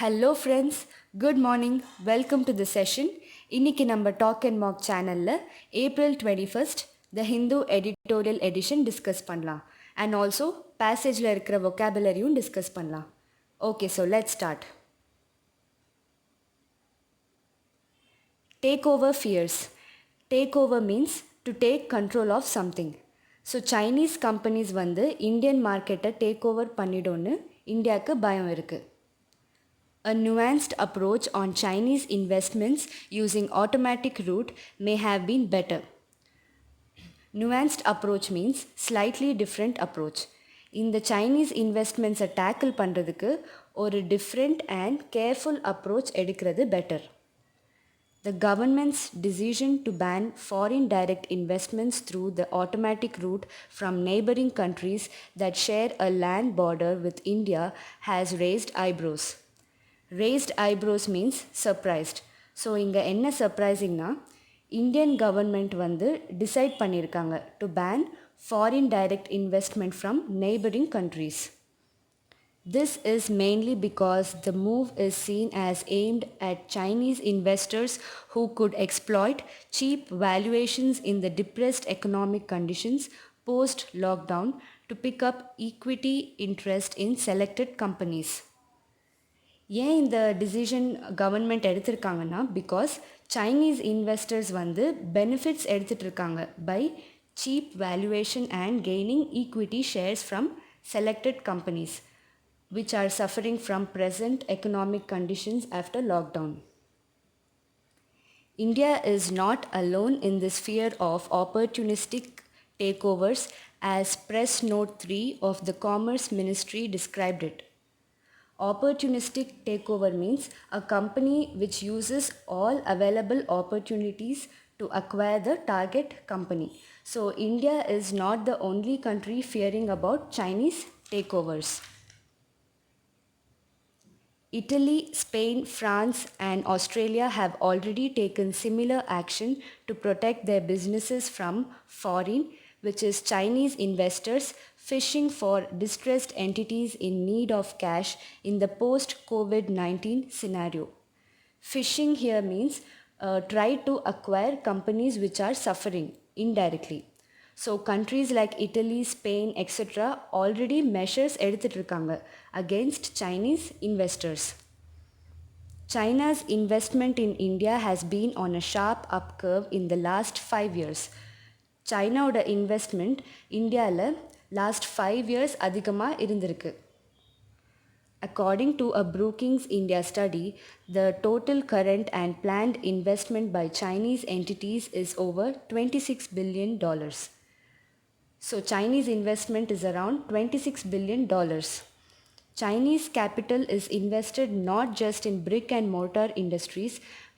Hello friends, good morning. Welcome to the session. இன்னைக்கு நம்ம talk and mark சேனலில் April 21 த Hindu editorial edition discuss பண்ணலாம். And also பேசேஜில் இருக்கிற vocabularyயும் discuss பண்ணலாம். Okay, so let's start. Take over fears. Take over means to take control of something. So Chinese companies வந்து Indian மார்க்கெட்டை take over பண்ணிடும்னு இந்தியாவுக்கு பயம் இருக்குது. A nuanced approach on Chinese investments using automatic route may have been better. Nuanced approach means slightly different approach. இந்த Chinese investments tackle பண்ணுறதுக்கு ஒரு different and careful approach எடுக்கிறது better. The government's decision to ban foreign direct investments through the automatic route from neighboring countries that share a land border with India has raised eyebrows. Raised eyebrows means surprised. So இங்கே என்ன சர்ப்ரைசிங்னா Indian government வந்து decide பண்ணியிருக்காங்க to ban foreign direct investment from neighbouring countries. This is mainly because the move is seen as aimed at Chinese investors who could exploit cheap valuations in the depressed economic conditions post-lockdown to pick up equity interest in selected companies. ஏன் இந்த decision government எடுத்திருக்காங்கன்னா because Chinese investors வந்து benefits எடுத்துகிட்டு இருக்காங்க by cheap valuation and gaining equity shares from selected companies which are suffering from present economic conditions after lockdown. India is not alone in this fear of opportunistic takeovers as Press Note 3 of the Commerce Ministry described it. Opportunistic takeover means a company which uses all available opportunities to acquire the target company. So India is not the only country fearing about Chinese takeovers. Italy, Spain, France, and Australia have already taken similar action to protect their businesses from foreign, which is Chinese investors fishing for distressed entities in need of cash in the post-COVID-19 scenario. Fishing here means try to acquire companies which are suffering indirectly. So countries like Italy, Spain, etc. already measures எடுத்துட்டு இருக்காங்க against Chinese investors. China's investment in India has been on a sharp up curve in the last 5 years. சைனாவோட investment இந்தியாவில் last 5 years அதிகமாக இருந்திருக்கு. According to a Brookings India study, the total current and planned investment by Chinese entities is over $26 billion. So Chinese investment is around $26 billion. Chinese capital is invested not just in brick and mortar industries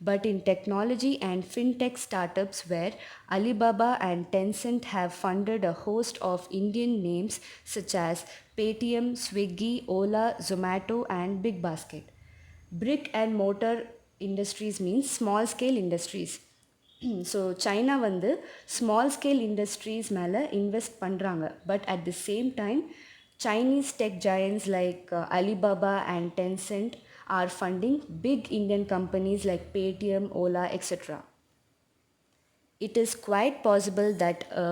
but in technology and fintech startups where Alibaba and Tencent have funded a host of Indian names such as Paytm, Swiggy, Ola, Zomato and BigBasket. Brick and mortar industries means small scale industries. So China வந்து small scale industries மேலே invest பண்ணுறாங்க. But at the same time Chinese tech giants like Alibaba and Tencent are funding big Indian companies like Paytm, Ola, etc. It is quite possible that a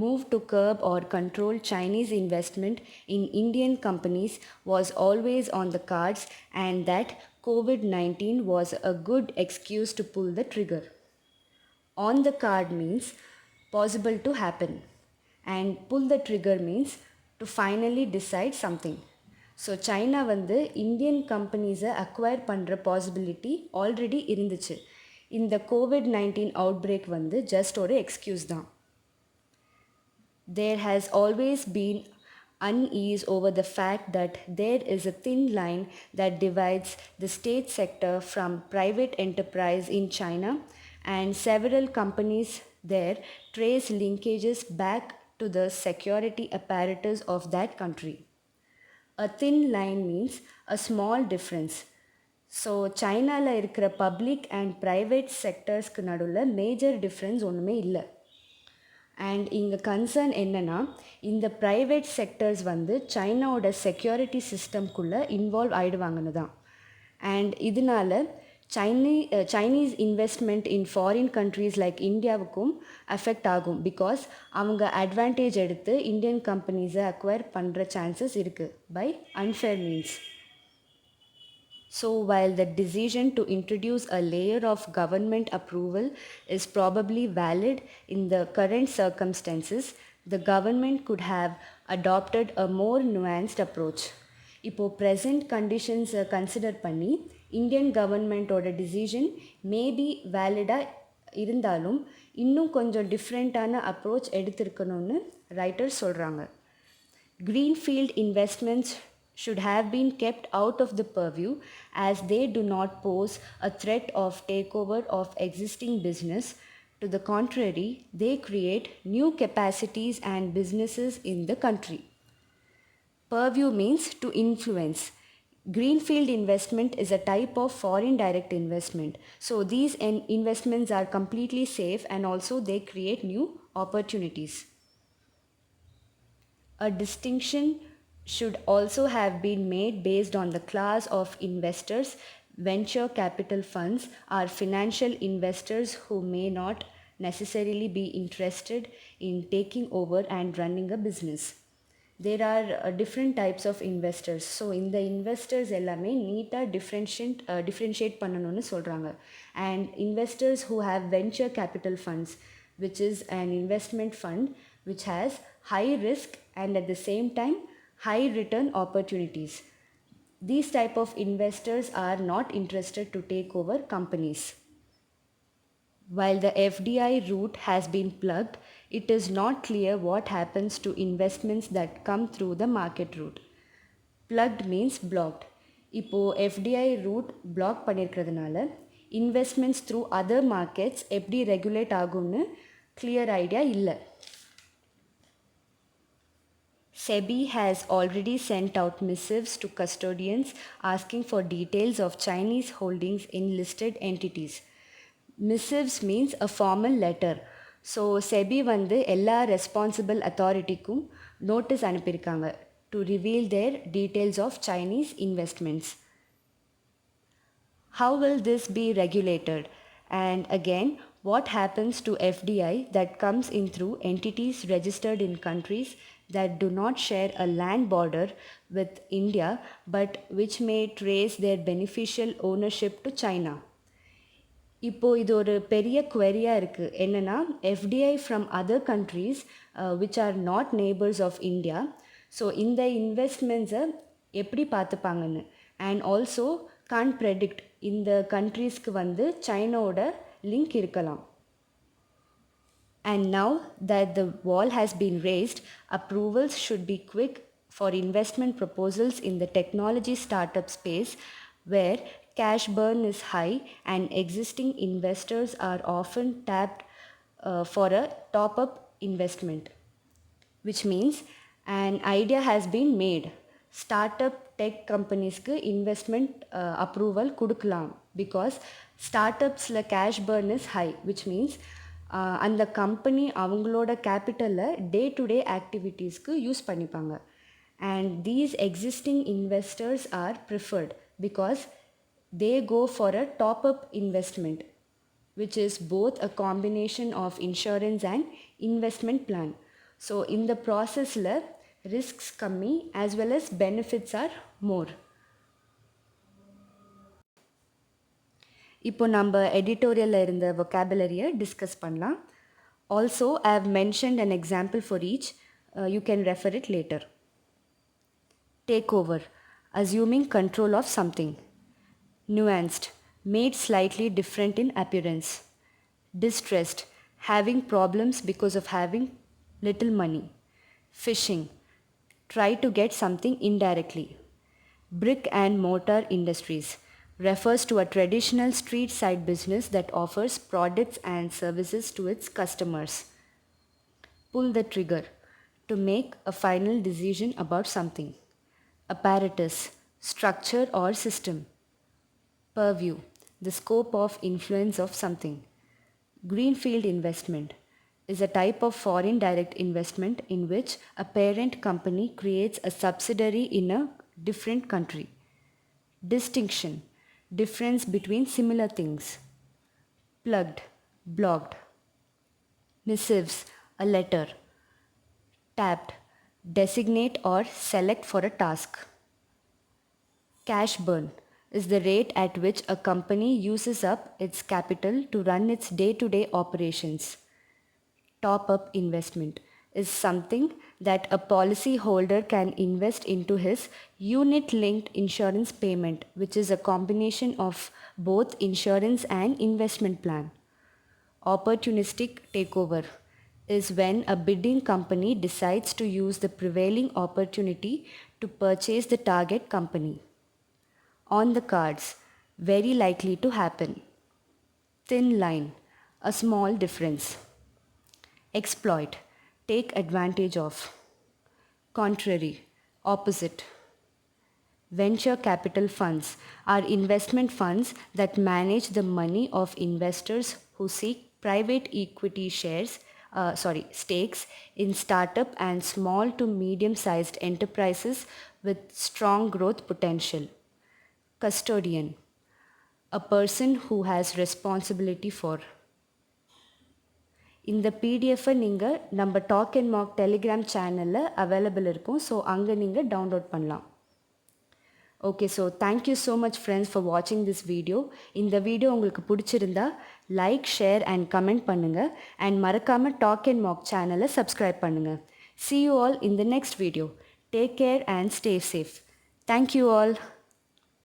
move to curb or control Chinese investment in Indian companies was always on the cards and that COVID-19 was a good excuse to pull the trigger. On the card means possible to happen and pull the trigger means to finally decide something. So China வந்து Indian கம்பெனிஸை acquire பண்ணுற possibility already இருந்துச்சு. இந்த COVID-19 outbreak வந்து just ஒரு excuse தான். There has always been unease over the fact that there is a thin line that divides the state sector from private enterprise in China, and several companies there trace linkages back to the security apparatus of that country. A thin line means a small difference. So சைனாவில் இருக்கிற public and private செக்டர்ஸ்க்கு நடுவில் major difference ஒன்றுமே இல்லை. And இங்கே concern என்னென்னா இந்த private sectors வந்து சைனாவோட செக்யூரிட்டி சிஸ்டம்குள்ளே இன்வால்வ் ஆகிடுவாங்கன்னு தான். and இதனால Chinese investment in foreign countries like இந்தியாவுக்கும் அஃபெக்ட் ஆகும் பிகாஸ் அவங்க அட்வான்டேஜ் எடுத்து இந்தியன் கம்பெனிஸை அக்வயர் பண்ணுற சான்சஸ் இருக்குது by unfair means. So, while the decision to introduce a layer of government approval is probably valid in the current circumstances, the government could have adopted a more nuanced approach. இப்போ present conditions consider பண்ணி Indian கவர்மெண்ட்டோட decision maybe வேலிடாக இருந்தாலும் இன்னும் கொஞ்சம் டிஃப்ரெண்ட்டான approach எடுத்திருக்கணும்னு writers சொல்கிறாங்க. Greenfield investments should have been kept out of the purview as they do not pose a threat of takeover of existing business. To the contrary, they create new capacities and businesses in the country. Purview means to influence. Greenfield investment is a type of foreign direct investment. So these investments are completely safe and also they create new opportunities. A distinction should also have been made based on the class of investors. Venture capital funds are financial investors who may not necessarily be interested in taking over and running a business. There are different types of investors. So in the investors எல்லாமே நீட்டாக differentiate பண்ணணும்னு சொல்கிறாங்க. And investors who have venture capital funds, which is an investment fund which has high risk and at the same time high return opportunities. These type of investors are not interested to take over companies. While the FDI route has been plugged, it is not clear what happens to investments that come through the market route. Plugged means blocked. இப்போ FDI route block பண்ணியிருக்கிறதுனால investments through other markets எப்படி regulate ஆகும்னு clear idea இல்லை. SEBI has already sent out missives to custodians asking for details of Chinese holdings in listed entities. Missives means a formal letter. So SEBI வந்து எல்லா responsible அத்தாரிட்டிக்கும் notice அனுப்பியிருக்காங்க to reveal their details of Chinese investments. How will this be regulated? And again, what happens to FDI that comes in through entities registered in countries that do not share a land border with India but which may trace their beneficial ownership to China? இப்போ இது ஒரு பெரிய குவெரியாக இருக்குது. என்னென்னா FDI from other countries which are not neighbors of India. So இந்த இன்வெஸ்ட்மெண்ட்ஸை எப்படி பார்த்துப்பாங்கன்னு and also Khan predict இந்த கண்ட்ரீஸ்க்கு வந்து சைனாவோட லிங்க் இருக்கலாம். And now that the wall has been raised, approvals should be quick for investment proposals in the technology startup space where cash burn is high and existing investors are often tapped for a top-up investment, which means an idea has been made. Startup tech companiesக்கு investment approval கொடுக்கலாம் because startupsல cash burn is high, which means அந்த கம்பெனி அவங்களோட கேபிட்டலை day to day ஆக்டிவிட்டீஸ்க்கு use பண்ணிப்பாங்க. And these existing investors are preferred because they go for a top up investment which is both a combination of insurance and investment plan. So இந்த ப்ராசஸில் risks கம்மி as well as benefits are more. இப்போ நம்ம எடிட்டோரியலில் இருந்த vocabularyயை discuss பண்ணலாம். Also I have mentioned an example for each. You can refer it later. Take over, assuming control of something. Nuanced, made slightly different in appearance. Distressed, having problems because of having little money. Fishing, try to get something indirectly. Brick and mortar industries refers to a traditional street side business that offers products and services to its customers. Pull the trigger, to make a final decision about something. Apparatus, structure or system. Purview, the scope of influence of something. Greenfield investment is a type of foreign direct investment in which a parent company creates a subsidiary in a different country. Distinction, Difference between similar things. Plugged, blocked. Missives, a letter. Tapped, designate or select for a task. Cash burn is the rate at which a company uses up its capital to run its day-to-day operations. Top-up investment is something that a policyholder can invest into his unit-linked insurance payment, which is a combination of both insurance and investment plan. Opportunistic takeover is when a bidding company decides to use the prevailing opportunity to purchase the target company. On the cards, very likely to happen. Thin line, a small difference. Exploit, take advantage of. Contrary, opposite. Venture capital funds are investment funds that manage the money of investors who seek private equity stakes in startup and small to medium sized enterprises with strong growth potential. Custodian, a person who has responsibility for. இந்த பிடிஎஃப்பை நீங்கள் நம்ம talk and mark Telegram சேனலில் available இருக்கும். So அங்கே நீங்கள் download பண்ணலாம். Okay, so thank you so much friends for வாட்சிங் this video. இந்த வீடியோ உங்களுக்கு பிடிச்சிருந்தா லைக், ஷேர் அண்ட் கமெண்ட் பண்ணுங்கள். அண்ட் மறக்காமல் டாக் அண்ட் மார்க் சேனலை சப்ஸ்கிரைப் பண்ணுங்கள். See you all in the next video. Take care and stay safe. Thank you all.